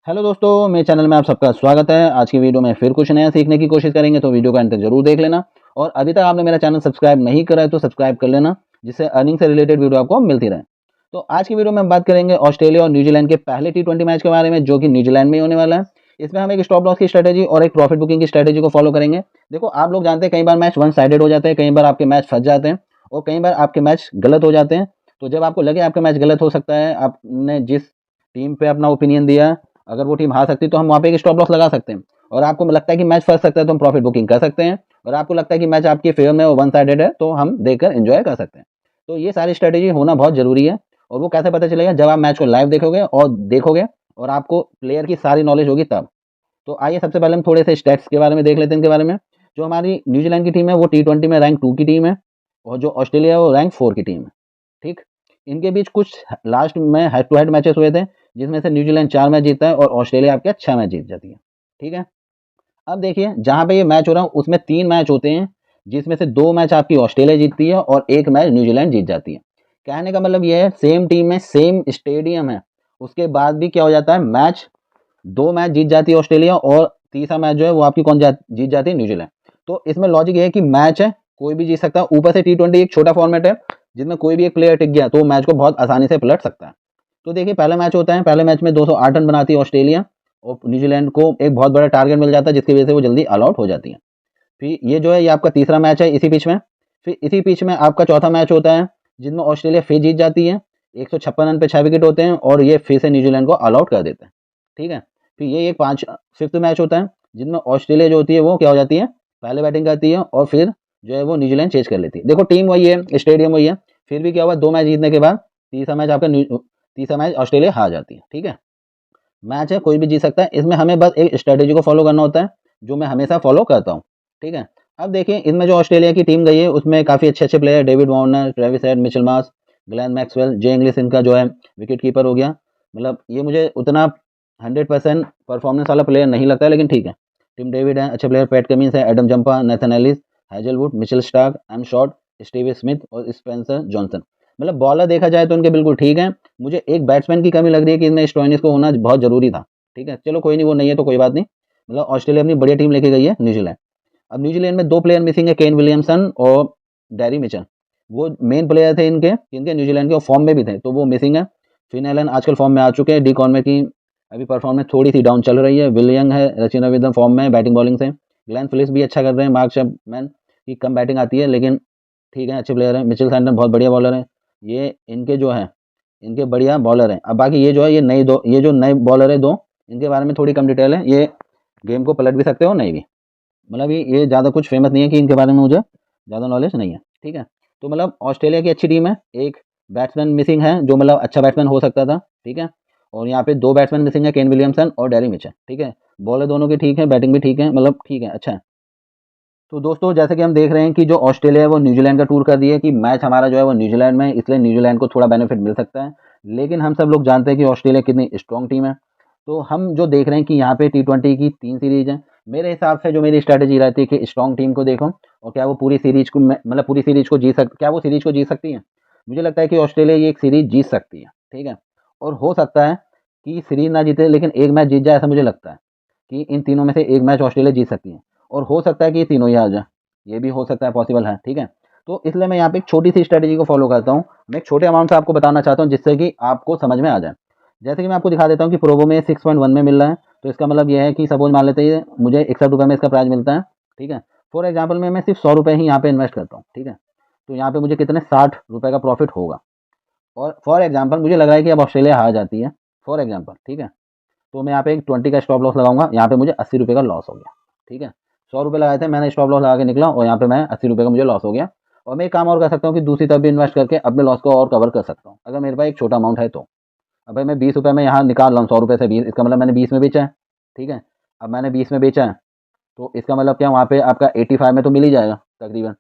Hello दोस्तों, मेरे channel में आप सबका स्वागत है। आज की वीडियो में फिर कुछ नया सीखने की कोशिश करेंगे, तो वीडियो को अंत तक जरूर देख लेना। और अभी तक आपने मेरा चैनल सब्सक्राइब नहीं करा है तो सब्सक्राइब कर लेना, जिससे अर्निंग से रिलेटेड वीडियो आपको मिलती रहे। तो आज की वीडियो में हम बात करेंगे ऑस्ट्रेलिया और न्यूजीलैंड के पहले T20 मैच के बारे में, जो कि न्यूजीलैंड में ही होने वाला है। इसमें हम एक स्टॉप लॉस की स्ट्रेटेजी और एक प्रॉफिट बुकिंग की स्ट्रेटेजी को फॉलो करेंगे। देखो, आप लोग जानते हैं कई बार मैच वन साइडेड हो जाते हैं, कई बार आपके मैच फंस जाते हैं और कई बार आपके मैच गलत हो जाते हैं। तो जब आपको लगे आपका मैच गलत हो सकता है, आपने जिस टीम पे अपना ओपिनियन दिया, अगर वो टीम हार सकती है तो हम वहाँ पे एक स्टॉप लॉस लगा सकते हैं। और आपको लगता है कि मैच फंस सकता है तो हम प्रॉफिट बुकिंग कर सकते हैं। और आपको लगता है कि मैच आपके फेवर में वन साइडेड है तो हम देखकर एंजॉय कर सकते हैं। तो ये सारी स्ट्रेटेजी होना बहुत जरूरी है। और वो कैसे पता चलेगा? जब आप मैच को लाइव देखोगे और आपको प्लेयर की सारी नॉलेज होगी तब। तो आइए सबसे पहले हम थोड़े से स्टैट्स के बारे में देख लेते हैं। इनके बारे में, जो हमारी न्यूजीलैंड की टीम है वो T20 में रैंक 2 की टीम है, और जो ऑस्ट्रेलिया है वो रैंक 4 की टीम है। ठीक, इनके बीच कुछ लास्ट में हेड टू हेड मैचेस हुए थे, जिसमें से न्यूजीलैंड 4 मैच जीतता है और ऑस्ट्रेलिया आपके 6 मैच जीत जाती है। ठीक है, अब देखिए जहाँ पे ये मैच हो रहा है उसमें 3 मैच होते हैं, जिसमें से 2 मैच आपकी ऑस्ट्रेलिया जीतती है और 1 मैच न्यूजीलैंड जीत जाती है। कहने का मतलब ये है, सेम टीम में सेम स्टेडियम है, उसके बाद भी क्या हो जाता है, मैच 2 मैच जीत जाती है ऑस्ट्रेलिया और तीसरा मैच जो है वो आपकी जीत जाती है न्यूजीलैंड। तो इसमें लॉजिक ये है कि मैच है, कोई भी जीत सकता है। ऊपर से T20 एक छोटा फॉर्मेट है, जिसमें कोई भी एक प्लेयर टिक गया तो मैच को बहुत आसानी से पलट सकता है। तो देखिए, पहला मैच होता है, पहले मैच में 208 रन बनाती है ऑस्ट्रेलिया और न्यूजीलैंड को एक बहुत बड़ा टारगेट मिल जाता है, जिसकी वजह से वो जल्दी ऑल आउट हो जाती है। फिर ये जो है ये आपका तीसरा मैच है इसी पिच में। फिर इसी पिच में आपका चौथा मैच होता है, जिसमें ऑस्ट्रेलिया फिर जीत जाती है। 156 रन पे 6 विकेट होते हैं और ये फिर से न्यूजीलैंड को ऑल आउट कर देते हैं। ठीक है, फिर ये एक फिफ्थ मैच होता है, जिसमें ऑस्ट्रेलिया जो होती है वो क्या हो जाती है, पहले बैटिंग करती है और फिर जो है वो न्यूजीलैंड चेज कर लेती है। देखो, टीम वही है, स्टेडियम वही है, फिर भी क्या हुआ, 2 मैच जीतने के बाद तीसरा मैच ऑस्ट्रेलिया हार जाती है। ठीक है, मैच है, कोई भी जीत सकता है। इसमें हमें बस एक स्ट्रेटेजी को फॉलो करना होता है, जो मैं हमेशा फॉलो करता हूँ। ठीक है, अब देखिए इसमें जो ऑस्ट्रेलिया की टीम गई है उसमें काफ़ी अच्छे अच्छे player, David Warner, Travis Head, Mitchell Marsh, Glenn Maxwell, J Inglis इनका जो है विकेट कीपर हो गया। मतलब ये मुझे उतना 100% परफॉर्मेंस वाला प्लेयर नहीं लगता है, लेकिन ठीक है। टिम डेविड है अच्छे प्लेयर, पैट कमिंस है, Adam Zampa, Nathan Ellis, Hazlewood, Mitchell Starc, Matt Short, Steve Smith और स्पेंसर जॉनसन। मतलब बॉलर देखा जाए तो उनके बिल्कुल ठीक है। मुझे एक बैट्समैन की कमी लग रही है कि इसमें स्टोइनिस को होना बहुत ज़रूरी था। ठीक है, चलो कोई नहीं, वो नहीं है तो कोई बात नहीं। मतलब ऑस्ट्रेलिया अपनी बढ़िया टीम लेके गई है न्यूजीलैंड। अब न्यूजीलैंड में 2 प्लेयर मिसिंग है, केन विलियमसन और डैरी मिचेल। वो मेन प्लेयर थे इनके, न्यूजीलैंड के, और फॉर्म में भी थे, तो वो मिसिंग है। फिन एलन आजकल फॉर्म में आ चुके हैं। डी कॉनवे की अभी परफॉर्मेंस थोड़ी सी डाउन चल रही है। विलियंग है, रचना विदम फॉर्म में बैटिंग बॉलिंग से। ग्लेन फिलिप्स भी अच्छा कर रहे हैं। मार्क चैपमैन की कम बैटिंग आती है, लेकिन ठीक है, अच्छे प्लेयर हैं। मिचेल सैंटनर बहुत बढ़िया बॉलर है। ये इनके जो है, इनके बढ़िया बॉलर हैं। अब बाकी ये जो है, ये जो नए बॉलर है 2, इनके बारे में थोड़ी कम डिटेल है। ये गेम को पलट भी सकते हो, नहीं भी। मतलब ये ज़्यादा कुछ फेमस नहीं है कि इनके बारे में मुझे ज़्यादा नॉलेज नहीं है। ठीक है, तो मतलब ऑस्ट्रेलिया की अच्छी टीम है। एक बैट्समैन मिसिंग है, जो मतलब अच्छा बैट्समैन हो सकता था। ठीक है, और यहाँ पे 2 बैट्समैन मिसिंग है, केन विलियमसन और डैरी मिचेल। ठीक है, बॉलर दोनों की ठीक है, बैटिंग भी ठीक है, मतलब ठीक है, अच्छा है। तो दोस्तों, जैसे कि हम देख रहे हैं कि जो ऑस्ट्रेलिया है वो न्यूजीलैंड का टूर कर रही है, कि मैच हमारा जो है वो न्यूजीलैंड में है, इसलिए न्यूजीलैंड को थोड़ा बेनिफिट मिल सकता है। लेकिन हम सब लोग जानते हैं कि ऑस्ट्रेलिया कितनी स्ट्रॉन्ग टीम है। तो हम जो देख रहे हैं कि यहाँ पे T20 की 3 सीरीज हैं। मेरे हिसाब से जो मेरी स्ट्रैटेजी रहती है कि स्ट्रॉन्ग टीम को देखो, और क्या वो पूरी सीरीज को मतलब पूरी सीरीज को क्या वो सीरीज को जीत सकती है? मुझे लगता है कि ऑस्ट्रेलिया ये एक सीरीज जीत सकती है। ठीक है, और हो सकता है कि सीरीज ना जीते लेकिन एक मैच जीत जाए, ऐसा मुझे लगता है कि इन तीनों में से एक मैच ऑस्ट्रेलिया जीत सकती है। और हो सकता है कि ये तीनों ही आ जाए, ये भी हो सकता है, पॉसिबल है। ठीक है, तो इसलिए मैं यहाँ पे एक छोटी सी स्ट्रेटेजी को फॉलो करता हूँ। मैं एक छोटे अमाउंट से आपको बताना चाहता हूँ, जिससे कि आपको समझ में आ जाए। जैसे कि मैं आपको दिखा देता हूँ कि प्रोबो में 6.1 में मिल रहा है। तो इसका मतलब ये है कि सपोज मान लेते हैं मुझे 61 रुपये में इसका प्राइस मिलता है। ठीक है, फॉर एग्जाम्पल में मैं सिर्फ 100 रुपये ही यहाँ पे इन्वेस्ट करता हूँ। ठीक है, तो यहाँ पे मुझे कितने 60 रुपये का प्रॉफिट होगा। और फॉर एग्जाम्पल मुझे लग रहा है कि अब ऑस्ट्रेलिया हार जाती है, फॉर एग्जाम्पल। ठीक है, तो मैं यहाँ पे एक 20 का स्टॉप लॉस लगाऊंगा, यहाँ पे मुझे 80 रुपये का लॉस हो गया। ठीक है, 100 रुपये लगाए थे मैंने, स्टॉप लॉस लगा के निकला और यहाँ पे मैं 80 रुपये का मुझे लॉस हो गया। और मैं एक काम और कर सकता हूँ कि दूसरी तरफ भी इन्वेस्ट करके अपने लॉस को और कवर कर सकता हूँ, अगर मेरे पास एक छोटा अमाउंट है तो। अब भाई मैं 20 रुपये में यहाँ निकाल रहा हूँ, 100 रुपये से 20, इसका मतलब मैंने 20 में बेचा है। ठीक है, अब मैंने 20 में बेचा है, तो इसका मतलब क्या, वहाँ पे आपका 85 में तो मिल ही जाएगा तकरीबन,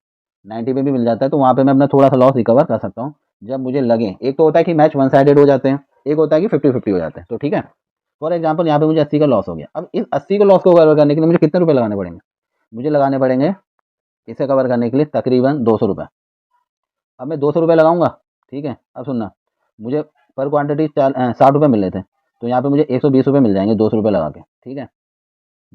90 में भी मिल जाता है। तो वहाँ पे मैं अपना थोड़ा सा लॉस रिकवर कर सकता हूँ जब मुझे लगे। एक तो होता है कि मैच वन साइडेड हो जाते हैं, एक होता है कि 50-50 हो जाते हैं। तो ठीक है, फॉर एग्जाम्पल यहाँ पे मुझे 80 का लॉस हो गया। अब इस 80 को लॉस को कवर करने के लिए मुझे कितने रुपए लगाने पड़ेंगे? मुझे लगाने पड़ेंगे इसे कवर करने के लिए तकरीबन 200 रुपये। अब मैं 200 रुपये लगाऊंगा। ठीक है, अब सुनना, मुझे पर क्वांटिटी 60 रुपये मिल रहे थे, तो यहाँ पे मुझे 120 रुपये मिल जाएंगे 200 रुपये लगा के, ठीक है।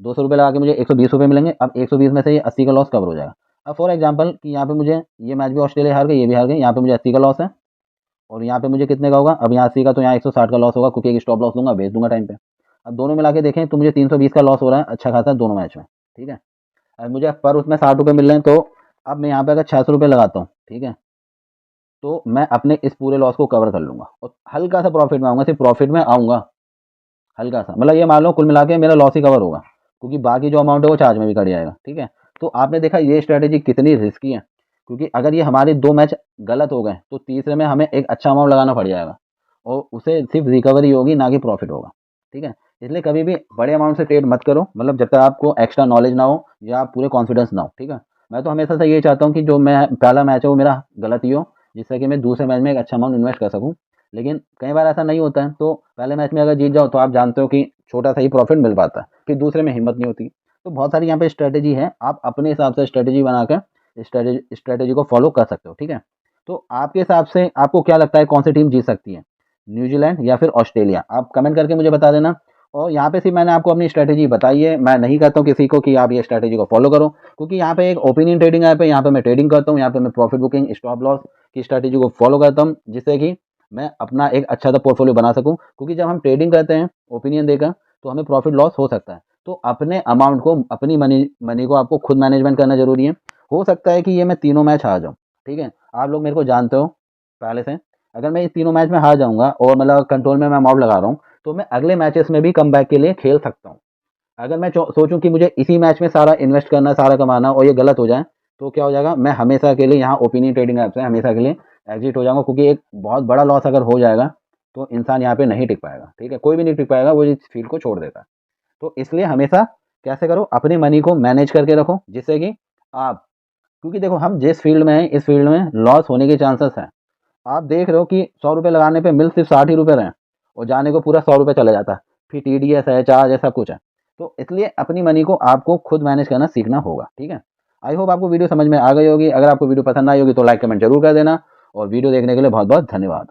200 रुपये लगा के मुझे 120 रुपये मिलेंगे। अब 120 में से ये 80 का लॉस कवर हो जाएगा। अब फॉर एग्जांपल कि यहाँ पे मुझे ये मैच भी ऑस्ट्रेलिया हार गई, ये भी हार गई, यहाँ पे मुझे 80 का लॉस है और यहाँ पे मुझे कितने का होगा, अब यहाँ 80 का, तो यहाँ 160 का लॉस होगा क्योंकि एक स्टॉप लॉस लूँगा, बेच दूंगा टाइम पे। अब दोनों मिला के देखें तो मुझे 320 का लॉस हो रहा है, अच्छा खासा दोनों मैच में, ठीक है। अब मुझे पर उसमें 60 रुपये मिल रहे हैं, तो अब मैं यहाँ पे अगर 600 रुपये लगाता हूँ, ठीक है, तो मैं अपने इस पूरे लॉस को कवर कर लूँगा और हल्का सा प्रॉफिट में आऊँगा, सिर्फ प्रॉफिट में आऊँगा हल्का सा, मतलब ये मान लो कुल मिला के मेरा लॉस ही कवर होगा क्योंकि बाकी जो अमाउंट है वो चार्ज में भी कट जाएगा, ठीक है। तो आपने देखा ये स्ट्रैटेजी कितनी रिस्की है, क्योंकि अगर ये हमारे 2 मैच गलत हो गए तो तीसरे में हमें एक अच्छा अमाउंट लगाना पड़ जाएगा और उसे सिर्फ रिकवरी होगी, ना कि प्रॉफिट होगा, ठीक है। इसलिए कभी भी बड़े अमाउंट से ट्रेड मत करो, मतलब जब तक आपको एक्स्ट्रा नॉलेज ना हो या पूरे कॉन्फिडेंस ना हो, ठीक है। मैं तो हमेशा से ये चाहता हूँ कि जो मैं पहला मैच है वो मेरा गलत ही हो, जिससे कि मैं दूसरे मैच में एक अच्छा अमाउंट इन्वेस्ट कर सकूँ। लेकिन कई बार ऐसा नहीं होता है, तो पहले मैच में अगर जीत जाओ तो आप जानते हो कि छोटा सा ही प्रॉफिट मिल पाता है, फिर दूसरे में हिम्मत नहीं होती। तो बहुत सारी यहाँ पे स्ट्रैटेजी है, आप अपने हिसाब से स्ट्रैटेजी बनाकर स्ट्रैटेजी को फॉलो कर सकते हो, ठीक है। तो आपके हिसाब से आपको क्या लगता है कौन सी टीम जीत सकती है, न्यूजीलैंड या फिर ऑस्ट्रेलिया? आप कमेंट करके मुझे बता देना। और यहाँ पे सिर्फ मैंने आपको अपनी स्ट्रैटेजी बताई है, मैं नहीं कहता हूँ किसी को कि आप ये स्ट्रैटेजी को फॉलो करो, क्योंकि यहाँ पे एक ओपिनियन ट्रेडिंग ऐप है, यहाँ पे मैं ट्रेडिंग करता हूँ, यहाँ पे मैं प्रॉफिट बुकिंग, स्टॉप लॉस की स्ट्रैटेजी को फॉलो करता हूँ, जिससे कि मैं अपना एक अच्छा सा पोर्टफोलियो बना सकूँ। क्योंकि जब हम ट्रेडिंग करते हैं ओपिनियन देकर तो हमें प्रॉफिट लॉस हो सकता है, तो अपने अमाउंट को, अपनी मनी को आपको खुद मैनेजमेंट करना जरूरी है। हो सकता है कि ये मैं तीनों मैच हार जाऊँ, ठीक है, आप लोग मेरे को जानते हो पहले से, अगर मैं इस तीनों मैच में हार जाऊंगा और मतलब कंट्रोल में मैं अमाउंट लगा रहा हूँ, तो मैं अगले मैचेस में भी कम बैक के लिए खेल सकता हूँ। अगर मैं सोचूं कि मुझे इसी मैच में सारा इन्वेस्ट करना है, सारा कमाना, और ये गलत हो जाए, तो क्या हो जाएगा, मैं हमेशा के लिए यहाँ ओपिनियन ट्रेडिंग ऐप से हमेशा के लिए एग्जिट हो जाऊंगा, क्योंकि एक बहुत बड़ा लॉस अगर हो जाएगा तो इंसान यहाँ पे नहीं टिक पाएगा, ठीक है, कोई भी नहीं टिक पाएगा, वो इस फील्ड को छोड़ देता है। तो इसलिए हमेशा कैसे करो, अपनी मनी को मैनेज करके रखो, जिससे कि आप, क्योंकि देखो हम जिस फील्ड में हैं, इस फील्ड में लॉस होने के चांसेस हैं। आप देख रहे हो कि 100 रुपये लगाने पे मिल सिर्फ 60 ही रुपये रहे और जाने को पूरा 100 रुपये चला जाता है, फिर TDS है, चार्ज है, सब कुछ है। तो इसलिए अपनी मनी को आपको खुद मैनेज करना सीखना होगा, ठीक है। आई होप आपको वीडियो समझ में आ गई होगी। अगर आपको वीडियो पसंद आई होगी तो लाइक कमेंट जरूर कर देना और वीडियो देखने के लिए बहुत बहुत धन्यवाद।